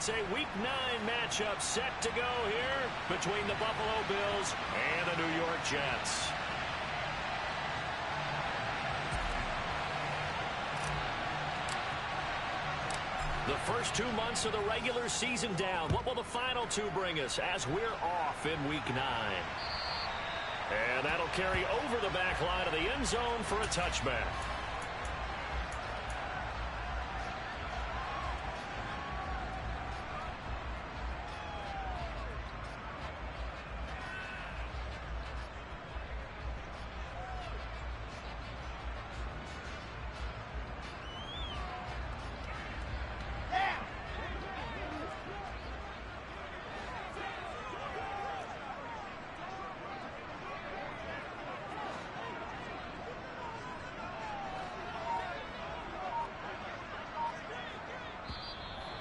It's a Week 9 matchup set to go here between the Buffalo Bills and the New York Jets. The first 2 months of the regular season down. What will the final 2 bring us as we're off in Week 9? And that'll carry over the back line of the end zone for a touchback.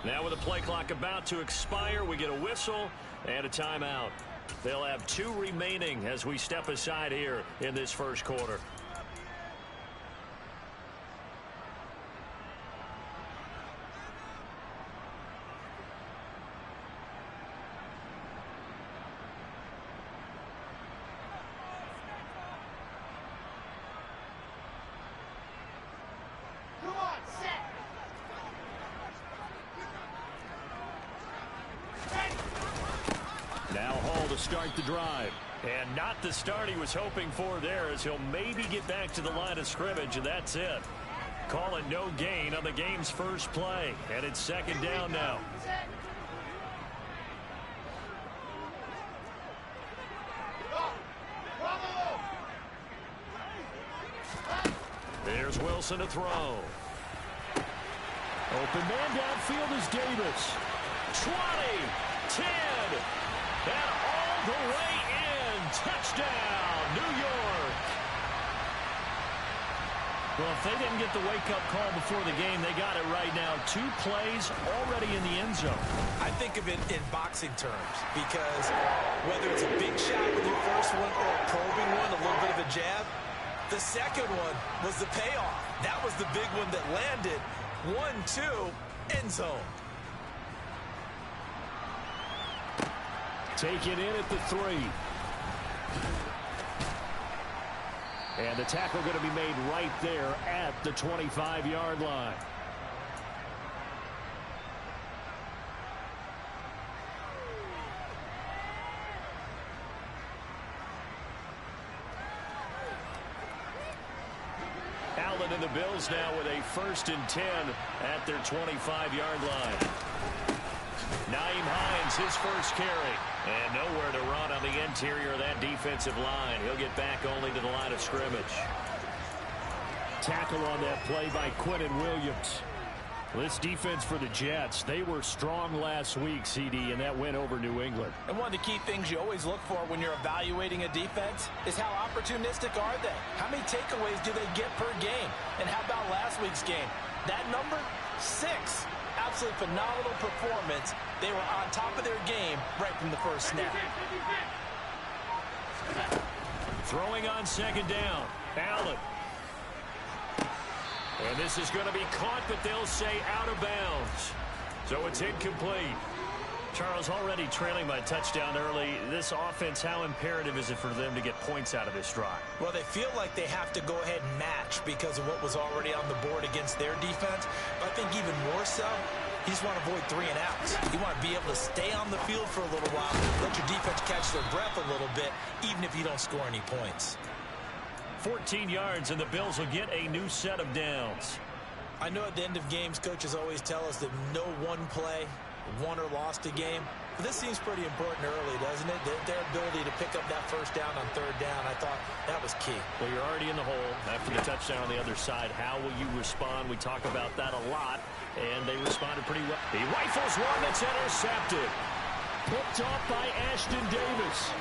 Now with the play clock about to expire, we get a whistle and a timeout. They'll have 2 remaining as we step aside here in this first quarter. Start the drive. And not the start he was hoping for there, as he'll maybe get back to the line of scrimmage, and that's it. Call it no gain on the game's first play. And it's second down now. There's Wilson to throw. Open man downfield is Davis. 20, 10, and all the way in. Touchdown, New York. Well, if they didn't get the wake-up call before the game, they got it right now. 2 plays already in the end zone. I think of it in boxing terms, because whether it's a big shot with your first one or a probing one, a little bit of a jab, the second one was the payoff. That was the big one that landed. 1-2, end zone. Taken in at the 3. And the tackle going to be made right there at the 25-yard line. Allen and the Bills now with a 1st and 10 at their 25-yard line. Nyheim Hines, his first carry. And nowhere to run on the interior of that defensive line. He'll get back only to the line of scrimmage. Tackle on that play by Quentin Williams. This defense for the Jets, they were strong last week, CD, and that went over New England. And one of the key things you always look for when you're evaluating a defense is how opportunistic are they? How many takeaways do they get per game? And how about last week's game? That number, 6. Absolutely phenomenal performance. They were on top of their game right from the first snap. Throwing on second down. Allen. And this is going to be caught, but they'll say out of bounds. So it's incomplete. Charles, already trailing by touchdown early. This offense, how imperative is it for them to get points out of this drive? Well, they feel like they have to go ahead and match because of what was already on the board against their defense. But I think even more so, you just want to avoid 3 and outs. You want to be able to stay on the field for a little while, let your defense catch their breath a little bit, even if you don't score any points. 14 yards, and the Bills will get a new set of downs. I know at the end of games, coaches always tell us that no one play won or lost a game. But this seems pretty important early, doesn't it? Their ability to pick up that first down on 3rd down, I thought that was key. Well, you're already in the hole after the touchdown on the other side. How will you respond? We talk about that a lot, and they responded pretty well. He rifles one that's intercepted. Picked off by Ashton Davis.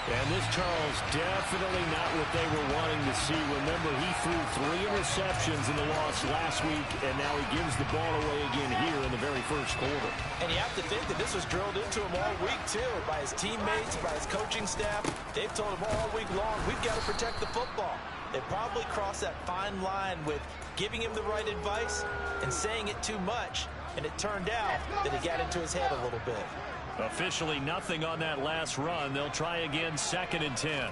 And this, Charles, definitely not what they were wanting to see. Remember, he threw 3 interceptions in the loss last week, and now he gives the ball away again here in the very first quarter. And you have to think that this was drilled into him all week, too, by his teammates, by his coaching staff. They've told him all week long, we've got to protect the football. They probably crossed that fine line with giving him the right advice and saying it too much, and it turned out that it got into his head a little bit. Officially nothing on that last run. They'll try again, 2nd and 10.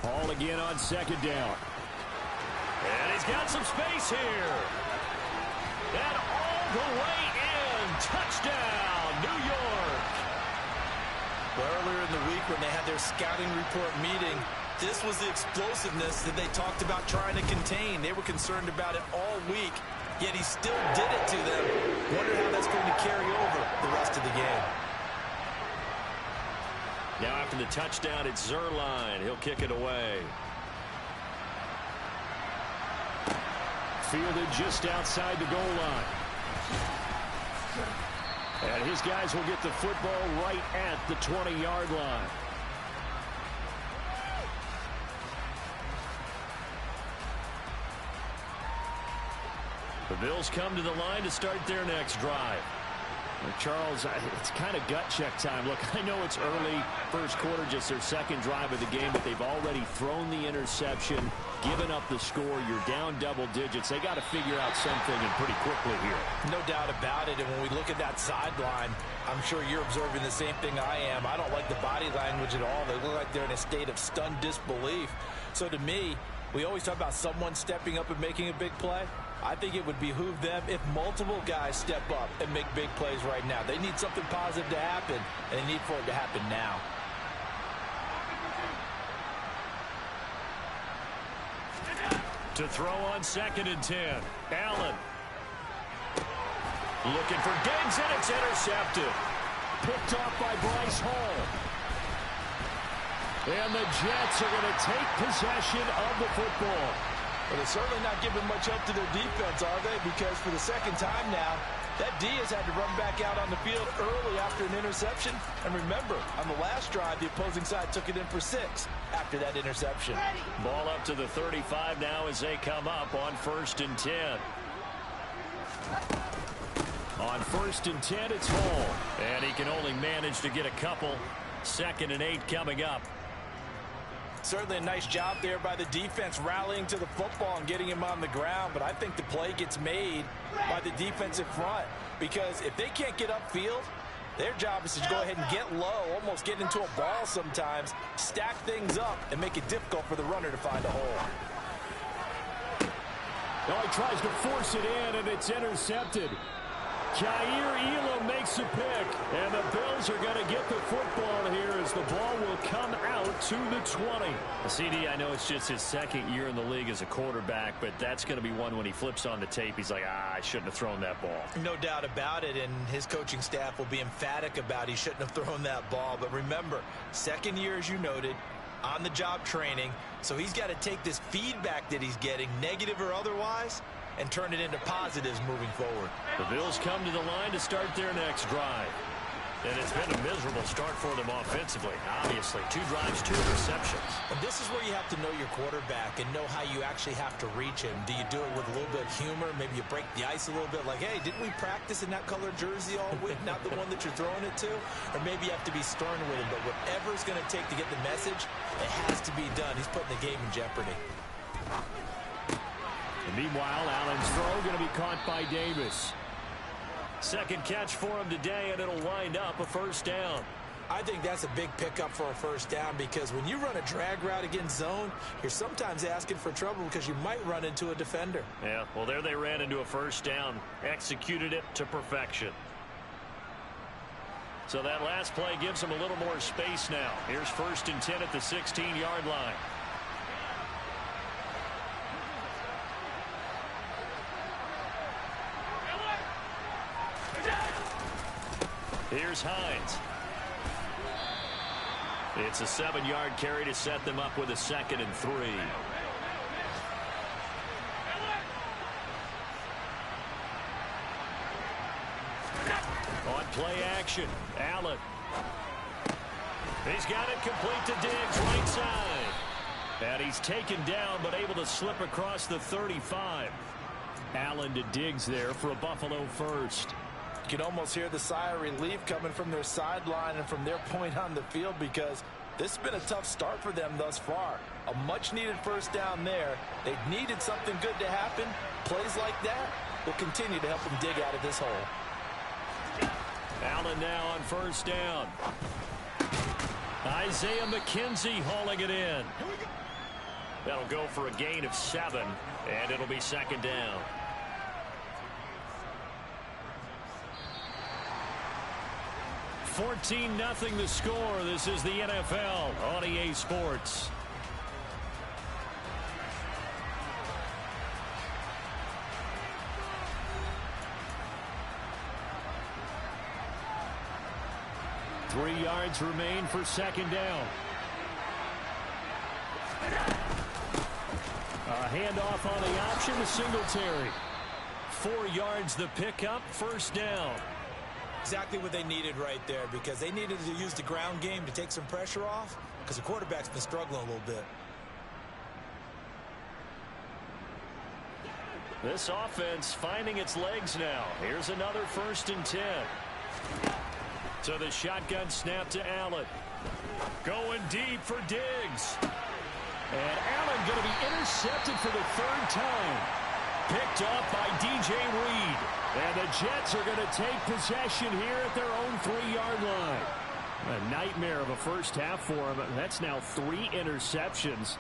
Ball again on 2nd down. And he's got some space here. And all the way in. Touchdown, New York. Well, earlier in the week when they had their scouting report meeting, this was the explosiveness that they talked about trying to contain. They were concerned about it all week, yet he still did it to them. Wonder how that's going to carry over the rest of the game. Now after the touchdown, it's Zerline. He'll kick it away. Fielded just outside the goal line. And his guys will get the football right at the 20-yard line. The Bills come to the line to start their next drive. Charles, it's kind of gut check time. Look, I know it's early, first quarter, just their second drive of the game, but they've already thrown the interception, given up the score. You're down double digits. They got to figure out something, and pretty quickly here. No doubt about it, and when we look at that sideline, I'm sure you're observing the same thing I am. I don't like the body language at all. They look like they're in a state of stunned disbelief. So to me, we always talk about someone stepping up and making a big play. I think it would behoove them if multiple guys step up and make big plays right now. They need something positive to happen, and they need for it to happen now. To throw on 2nd and 10. Allen. Looking for Diggs, and it's intercepted. Picked off by Bryce Hall. And the Jets are going to take possession of the football. Well, they're certainly not giving much help to their defense, are they? Because for the second time now, that D has had to run back out on the field early after an interception. And remember, on the last drive, the opposing side took it in for 6 after that interception. Ball up to the 35 now as they come up on 1st and 10. On 1st and 10, it's Hall. And he can only manage to get a couple. 2nd and 8 coming up. Certainly a nice job there by the defense rallying to the football and getting him on the ground, but I think the play gets made by the defensive front, because if they can't get upfield, their job is to go ahead and get low, almost get into a ball sometimes, stack things up, and make it difficult for the runner to find a hole. Now he tries to force it in, and it's intercepted. Jair Elam makes a pick, and the Bills are going to get the football here as the ball will come out to the 20. CD, I know it's just his 2nd year in the league as a quarterback, but that's going to be one when he flips on the tape, he's like, I shouldn't have thrown that ball. No doubt about it, and his coaching staff will be emphatic about he shouldn't have thrown that ball. But remember, 2nd year, as you noted, on-the-job training, so he's got to take this feedback that he's getting, negative or otherwise, and turn it into positives moving forward. The Bills come to the line to start their next drive. And it's been a miserable start for them offensively. Obviously, 2 drives, 2 interceptions. And this is where you have to know your quarterback and know how you actually have to reach him. Do you do it with a little bit of humor? Maybe you break the ice a little bit, like, hey, didn't we practice in that colored jersey all week, not the one that you're throwing it to? Or maybe you have to be stern with him. But whatever it's going to take to get the message, it has to be done. He's putting the game in jeopardy. And meanwhile, Allen's throw going to be caught by Davis. 2nd catch for him today, and it'll wind up a 1st down. I think that's a big pickup for a 1st down, because when you run a drag route against zone, you're sometimes asking for trouble because you might run into a defender. Yeah, well, there they ran into a 1st down. Executed it to perfection. So that last play gives them a little more space now. Here's 1st and 10 at the 16-yard line. Here's Hines. It's a 7-yard carry to set them up with a 2nd and 3. On play action, Allen. He's got it complete to Diggs, right side. And he's taken down, but able to slip across the 35. Allen to Diggs there for a Buffalo 1st. You can almost hear the sigh of relief coming from their sideline and from their point on the field, because This has been a tough start for them thus far. A much-needed first down there. They needed something good to happen. Plays like that will continue to help them dig out of this hole. Allen now on first down. Isaiah McKenzie hauling it in. That'll go for a gain of 7, and it'll be second down. $14-0 the score. This is the NFL on EA Sports. Three yards remain for second down. A handoff on the option to Singletary. 4 yards the pickup, first down. Exactly what they needed right there, because they needed to use the ground game to take some pressure off, because the quarterback's been struggling a little bit. This offense finding its legs now. Here's another 1st and 10. So the shotgun snap to Allen. Going deep for Diggs. And Allen going to be intercepted for the 3rd time. Picked up by DJ Reed. And the Jets are going to take possession here at their own 3-yard line. A nightmare of a first half for him. That's now 3 interceptions.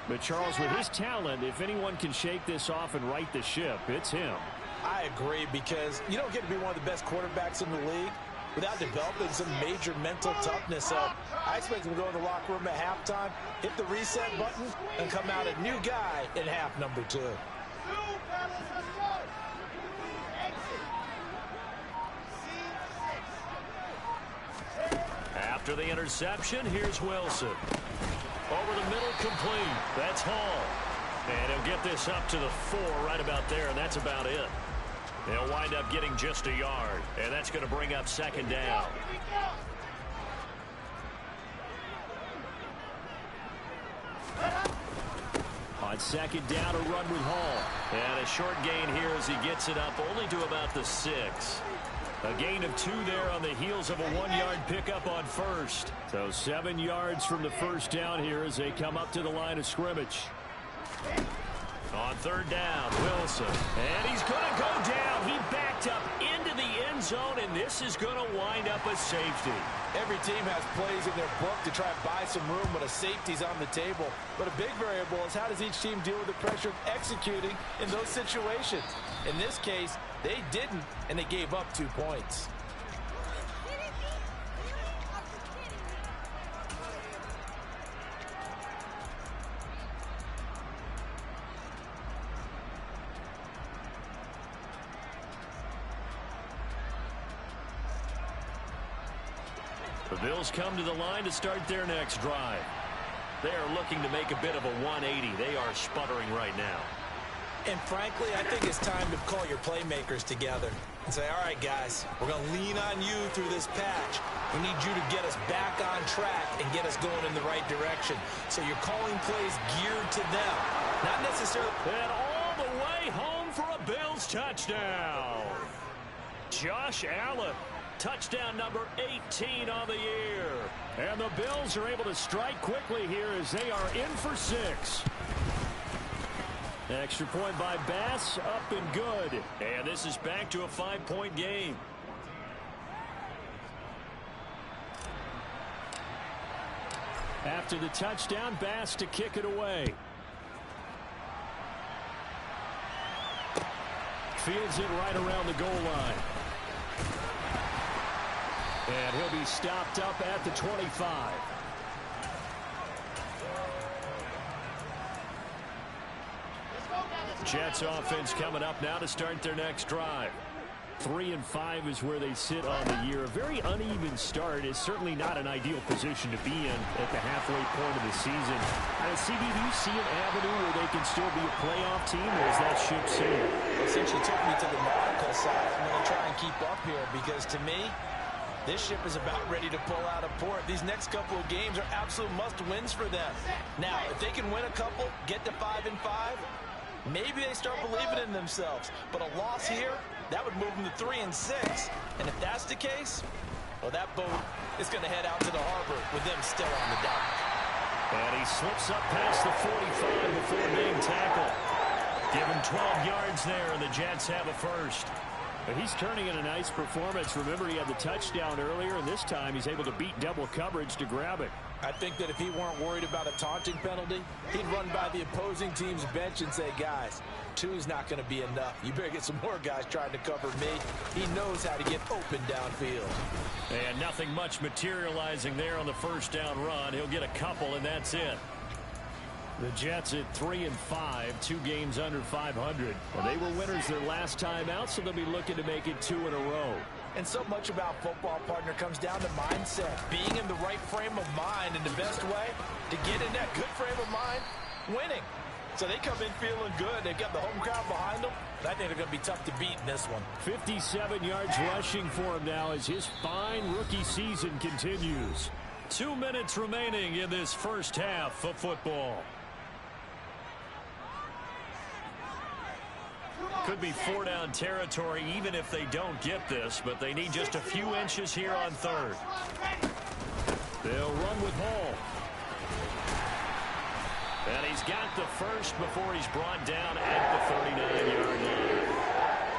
But Charles, with his talent, if anyone can shake this off and right the ship, it's him. I agree, because you don't get to be one of the best quarterbacks in the league without developing some major mental toughness. So I expect him to go in the locker room at halftime, hit the reset button, and come out a new guy in half number 2. After the interception, here's Wilson. Over the middle, complete. That's Hall. And he'll get this up to the 4 right about there, and that's about it. They'll wind up getting just a yard, and that's going to bring up second down. On second down, a run with Hall. And a short gain here as he gets it up only to about the 6. A gain of 2 there on the heels of a 1-yard pickup on first. So 7 yards from the first down here as they come up to the line of scrimmage. On third down, Wilson. And he's going to go down. He backed up into the end zone, and this is going to wind up a safety. Every team has plays in their book to try and buy some room when a safety's on the table. But a big variable is how does each team deal with the pressure of executing in those situations. In this case, they didn't, and they gave up 2 points. The Bills come to the line to start their next drive. They are looking to make a bit of a 180. They are sputtering right now. And frankly, I think it's time to call your playmakers together and say, all right, guys, we're going to lean on you through this patch. We need you to get us back on track and get us going in the right direction. So you're calling plays geared to them, not necessarily. And all the way home for a Bills touchdown. Josh Allen. Touchdown number 18 on the year. And the Bills are able to strike quickly here as they are in for 6. Extra point by Bass, up and good. And this is back to a 5-point game. After the touchdown, Bass to kick it away. Fields it right around the goal line. And he'll be stopped up at the 25. Jets offense coming up now to start their next drive. 3-5 is where they sit on the year. A very uneven start is certainly not an ideal position to be in at the halfway point of the season. CD, do you see an avenue where they can still be a playoff team, or is that ship sailed? Well, since you took me to the nautical side, I'm going to try and keep up here, because to me, this ship is about ready to pull out of port. These next couple of games are absolute must-wins for them. Now, if they can win a couple, get to 5-5, maybe they start believing in themselves. But a loss here, that would move them to 3-6. And if that's the case, Well, that boat is going to head out to the harbor with them still on the dock. And he slips up past the 45 before being tackled. Give him 12 yards there, and the Jets have a first. But he's turning in a nice performance. Remember, he had the touchdown earlier, and this time he's able to beat double coverage to grab it. I think that if he weren't worried about a taunting penalty, he'd run by the opposing team's bench and say, guys, 2 is not going to be enough. You better get some more guys trying to cover me. He knows how to get open downfield. And nothing much materializing there on the first down run. He'll get a couple, and that's it. The Jets at 3-5, 2 games under 500. Well, they were winners their last time out, so they'll be looking to make it 2 in a row. And so much about football, partner, comes down to mindset. Being in the right frame of mind, and the best way to get in that good frame of mind, winning. So they come in feeling good. They've got the home crowd behind them. I think they're going to be tough to beat in this one. 57 yards rushing for him now as his fine rookie season continues. 2 minutes remaining in this first half of football. Could be 4-down territory even if they don't get this, but they need just a few inches here on third. They'll run with Hall. And he's got the first before he's brought down at the 39-yard line.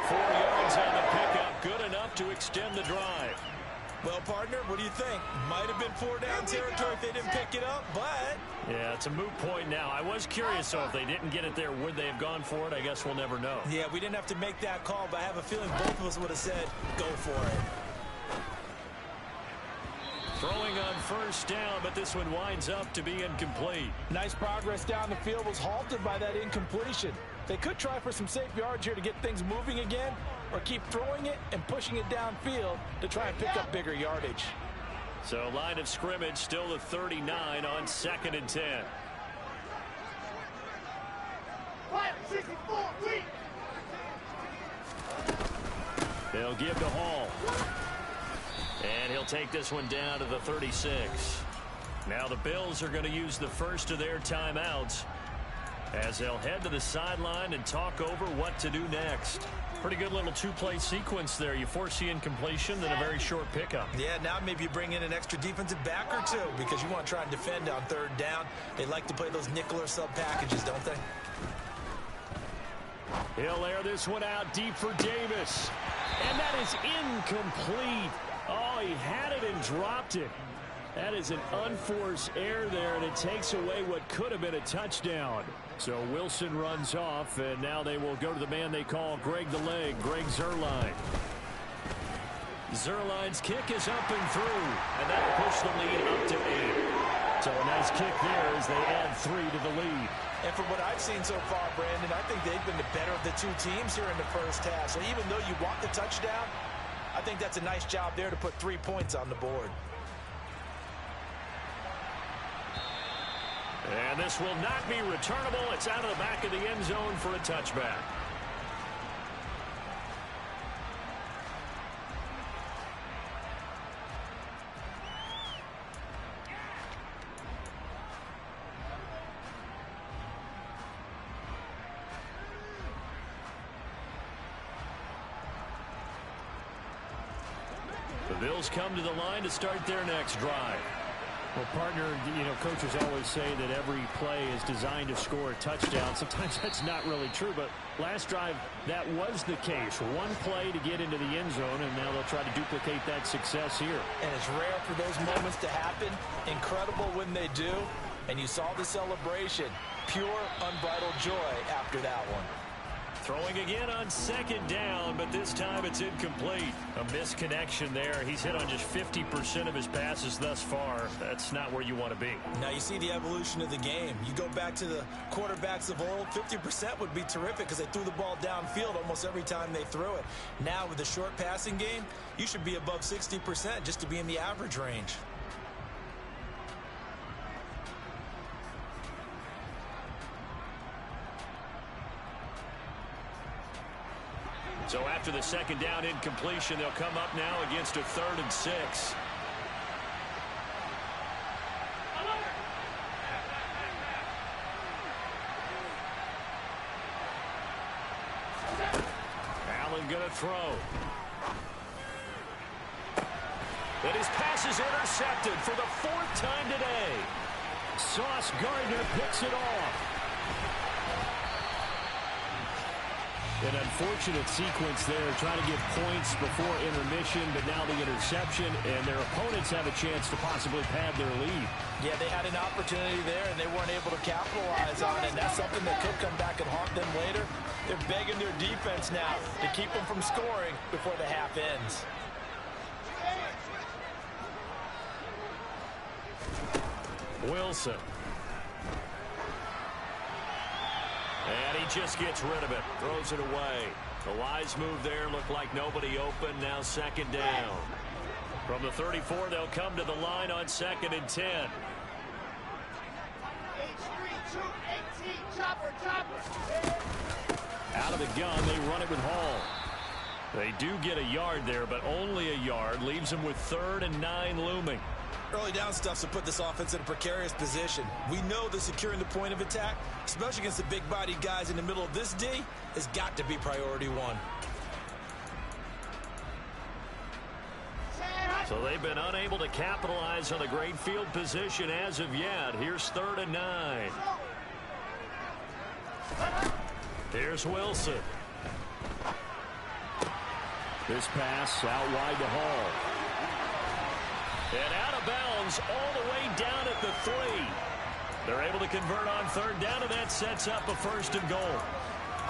4 yards on the pickup, good enough to extend the drive. Well, partner, what do you think? Might have been 4-down territory if they didn't pick it up, but... Yeah, it's a moot point now. I was curious, so if they didn't get it there, would they have gone for it? I guess we'll never know. Yeah, we didn't have to make that call, but I have a feeling both of us would have said, go for it. Throwing on first down, but this one winds up to be incomplete. Nice progress down the field was halted by that incompletion. They could try for some safe yards here to get things moving again, or keep throwing it and pushing it downfield to try and pick up bigger yardage. So line of scrimmage still the 39 on 2nd and 10. They'll give to Hall. And he'll take this one down to the 36. Now the Bills are going to use the first of their timeouts as they'll head to the sideline and talk over what to do next. Pretty good little 2-play sequence there. You force the incompletion, then a very short pickup. Yeah, now maybe you bring in an extra defensive back or 2 because you want to try and defend on 3rd down. They like to play those nickel or sub packages, don't they? He'll air this one out deep for Davis. And that is incomplete. Oh, he had it and dropped it. That is an unforced error there, and it takes away what could have been a touchdown. So Wilson runs off, and now they will go to the man they call Greg the Leg, Greg Zuerlein. Zuerlein's kick is up and through, and that'll push the lead up to 8. So a nice kick there as they add 3 to the lead. And from what I've seen so far, Brandon, I think they've been the better of the 2 teams here in the first half. So even though you want the touchdown, I think that's a nice job there to put 3 points on the board. And this will not be returnable. It's out of the back of the end zone for a touchback. The Bills come to the line to start their next drive. Well, partner, you know, coaches always say that every play is designed to score a touchdown. Sometimes that's not really true, but last drive, that was the case. 1 play to get into the end zone, and now they'll try to duplicate that success here. And it's rare for those moments to happen. Incredible when they do. And you saw the celebration. Pure, unbridled joy after that one. Throwing again on 2nd down, but this time it's incomplete. A misconnection there. He's hit on just 50% of his passes thus far. That's not where you want to be. Now you see the evolution of the game. You go back to the quarterbacks of old, 50% would be terrific because they threw the ball downfield almost every time they threw it. Now with the short passing game, you should be above 60% just to be in the average range. So after the 2nd down incompletion, they'll come up now against a 3rd and 6. Allen going to throw. And his pass is intercepted for the 4th time today. Sauce Gardner picks it off. An unfortunate sequence there, trying to get points before intermission, but now the interception, and their opponents have a chance to possibly pad their lead. Yeah, they had an opportunity there, and they weren't able to capitalize on it. And that's something that could come back and haunt them later. They're begging their defense now to keep them from scoring before the half ends. Wilson. And he just gets rid of it. Throws it away. The wise move there. Looked like nobody open. Now 2nd down. From the 34, they'll come to the line on 2nd and 10. Out of the gun, they run it with Hall. They do get a yard there, but only a yard. Leaves them with 3rd and 9 looming. Early down stuff to put this offense in a precarious position. We know that securing the point of attack, especially against the big-bodied guys in the middle of this D, has got to be priority 1. So they've been unable to capitalize on a great field position as of yet. Here's 3rd and 9. Here's Wilson. This pass out wide to Hall. And out of bounds all the way down at the 3. They're able to convert on 3rd down, and that sets up a 1st and goal.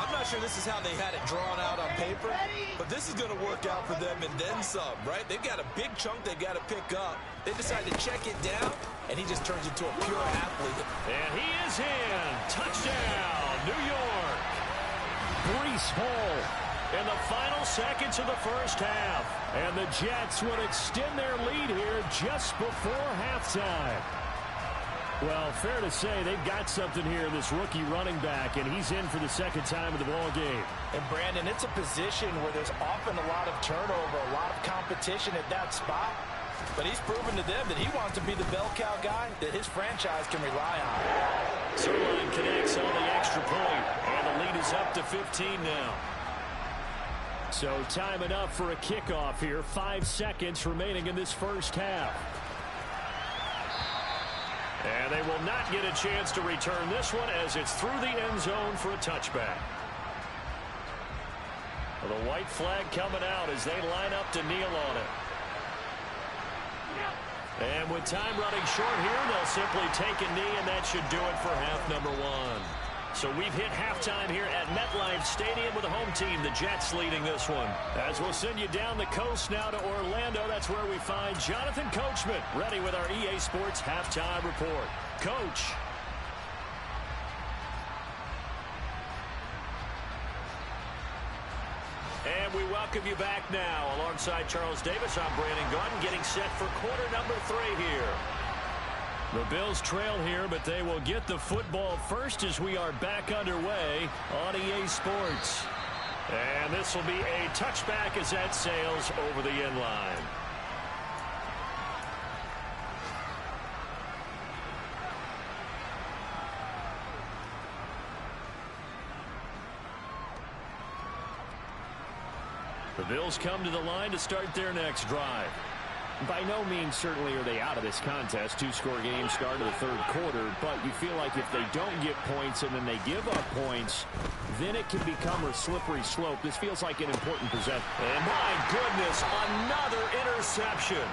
I'm not sure this is how they had it drawn out on paper, but this is going to work out for them and then some, right? They've got a big chunk they've got to pick up. They decide to check it down, and he just turns into a pure athlete. And he is in. Touchdown, New York. Breece Hall. In the final seconds of the 1st half. And the Jets would extend their lead here just before halftime. Well, fair to say they've got something here, this rookie running back, and he's in for the 2nd time of the ball game. And, Brandon, it's a position where there's often a lot of turnover, a lot of competition at that spot. But he's proven to them that he wants to be the bell cow guy that his franchise can rely on. Sirline connects on the extra point, and the lead is up to 15 now. So time enough for a kickoff here. 5 seconds remaining in this 1st half. And they will not get a chance to return this one as it's through the end zone for a touchback. Well, the white flag coming out as they line up to kneel on it. And with time running short here, they'll simply take a knee, and that should do it for half number 1. So we've hit halftime here at MetLife Stadium with the home team, the Jets, leading this one. As we'll send you down the coast now to Orlando, that's where we find Jonathan Coachman, ready with our EA Sports halftime report. Coach. And we welcome you back now. Alongside Charles Davis, I'm Brandon Gaudin, getting set for quarter number 3 here. The Bills trail here, but they will get the football first as we are back underway on EA Sports. And this will be a touchback as that sails over the end line. The Bills come to the line to start their next drive. By no means certainly are they out of this contest. 2-score game, start of the 3rd quarter. But you feel like if they don't get points and then they give up points, then it can become a slippery slope. This feels like an important possession. And my goodness, another interception.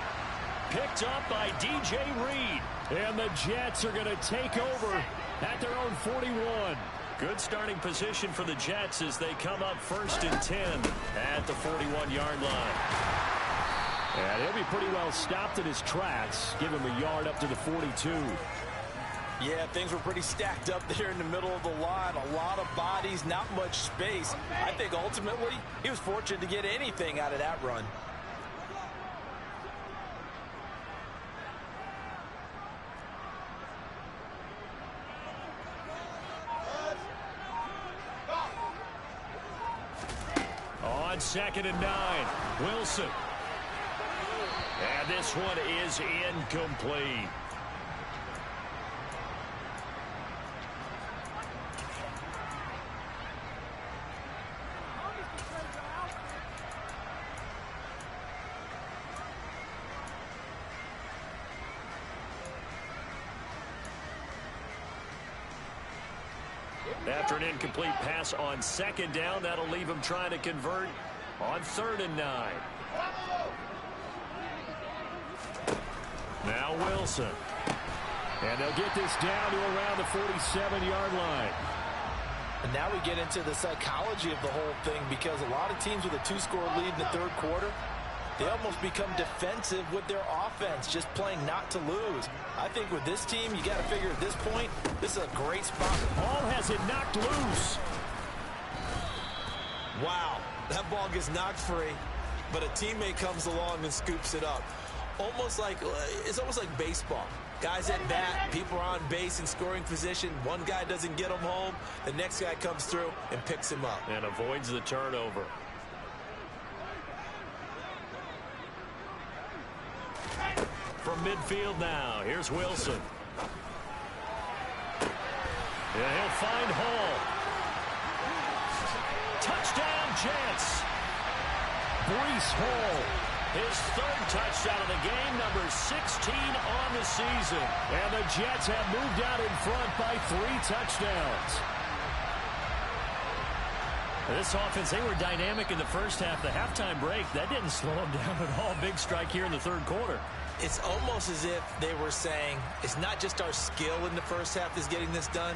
Picked up by DJ Reed. And the Jets are going to take over at their own 41. Good starting position for the Jets as they come up 1st and 10 at the 41-yard line. And he'll be pretty well stopped in his tracks. Give him a yard up to the 42. Yeah, things were pretty stacked up there in the middle of the line. A lot of bodies, not much space. I think ultimately he was fortunate to get anything out of that run. On 2nd and 9, Wilson. And this one is incomplete. After an incomplete pass on second down, that'll leave him trying to convert on 3rd and 9. Now Wilson. And they'll get this down to around the 47-yard line. And now we get into the psychology of the whole thing, because a lot of teams with a 2-score lead in the 3rd quarter, they almost become defensive with their offense, just playing not to lose. I think with this team, you got to figure at this point, this is a great spot. Ball has it knocked loose. Wow, that ball gets knocked free, but a teammate comes along and scoops it up. It's almost like baseball. Guys at bat, people are on base in scoring position. One guy doesn't get him home. The next guy comes through and picks him up. And avoids the turnover. From midfield now, here's Wilson. Yeah, he'll find Hall. Touchdown, Jets. Breece Hall. His 3rd touchdown of the game, number 16 on the season. And the Jets have moved out in front by 3 touchdowns. This offense, they were dynamic in the first half. The halftime break, that didn't slow them down at all. Big strike here in the 3rd quarter. It's almost as if they were saying, it's not just our skill in the first half that's getting this done,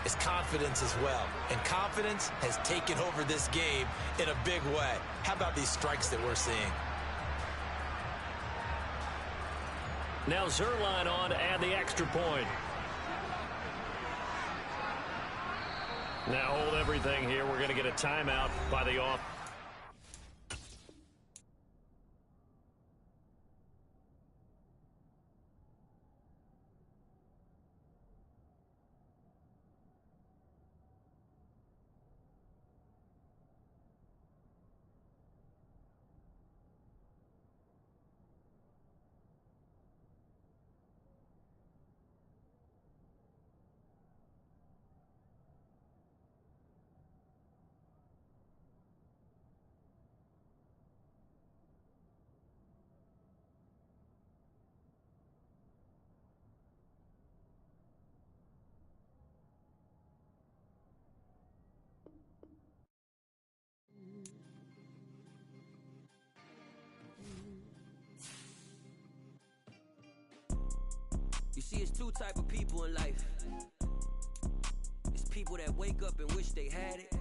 it's confidence as well. And confidence has taken over this game in a big way. How about these strikes that we're seeing? Now Zerline on to add the extra point. Now hold everything here. We're going to get a timeout by the off. You see, it's 2 type of people in life. It's people that wake up and wish they had it,